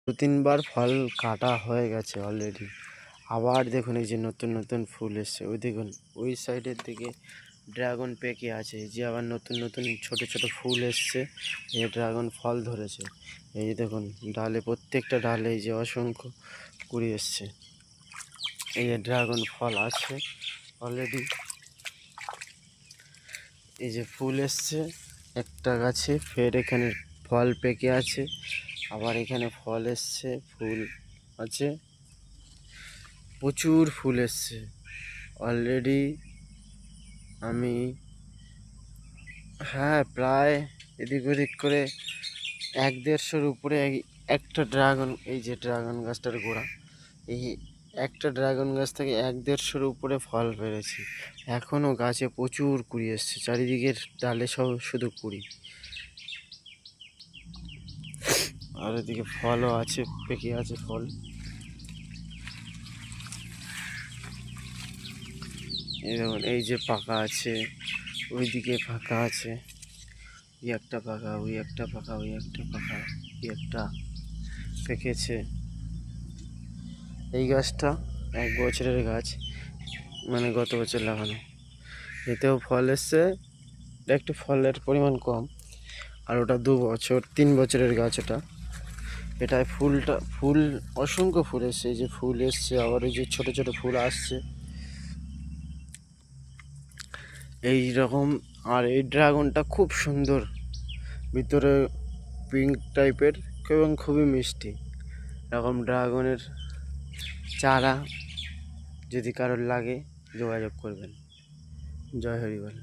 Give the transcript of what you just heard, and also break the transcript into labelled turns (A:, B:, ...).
A: 2-3 বার ফল কাটা হয়ে গেছে অলরেডি। আবার দেখুন এই যে নতুন নতুন ফুল এসছে। ওই দেখুন ওই সাইডের দিকে ড্রাগন পেকে আছে। এই যে আবার নতুন নতুন ছোট ছোট ফুল এসছে। এই ড্রাগন ফল ধরেছে। এই যে দেখুন ডালে, প্রত্যেকটা ডালে এই যে অসংখ্য কুড়ি এসছে। এই যে ড্রাগন ফল আছে অলরেডি। এই যে ফুল এসছে একটা গাছে, ফের এখানে ফল পেকে আছে, আবার এখানে ফল এসছে, ফুল আছে, প্রচুর ফুল এসছে অলরেডি। আমি প্রায় এদিক ওদিক করে 1-150-র উপরে একটা ড্রাগন, এই যে ড্রাগন গাছটার গোড়া, এই একটা ড্রাগন গাছ থেকে 1-150-র উপরে ফল পেরেছি। এখনও গাছে প্রচুর কুড়ি এসছে, চারিদিকের ডালে সব শুধু কুড়ি। আর এদিকে ফলও আছে, পেকে আছে ফল। এই দেখুন এই যে পাকা আছে, ওইদিকে ফাঁকা আছে, ওই একটা পাকা, ওই একটা পাকা, ওই একটা পাকা, ওই একটা পেকেছে। এই গাছটা 1 বছরের গাছ, মানে গত বছর লাগানো। এতেও ফল এসছে, একটু ফলের পরিমাণ কম। আর ওটা 2 বছর 3 বছরের গাছ ওটা। এটায় ফুল অসংখ্য ফুল এসছে। এই যে ফুল এসছে, আবার ওই যে ছোট ছোট ফুল আসছে এই রকম। আর এই ড্রাগনটা খুব সুন্দর, ভিতরে পিঙ্ক টাইপের এবং খুবই মিষ্টি। এরকম ড্রাগনের চারা যদি কারোর লাগে যোগাযোগ করবেন। জয় হরিবল।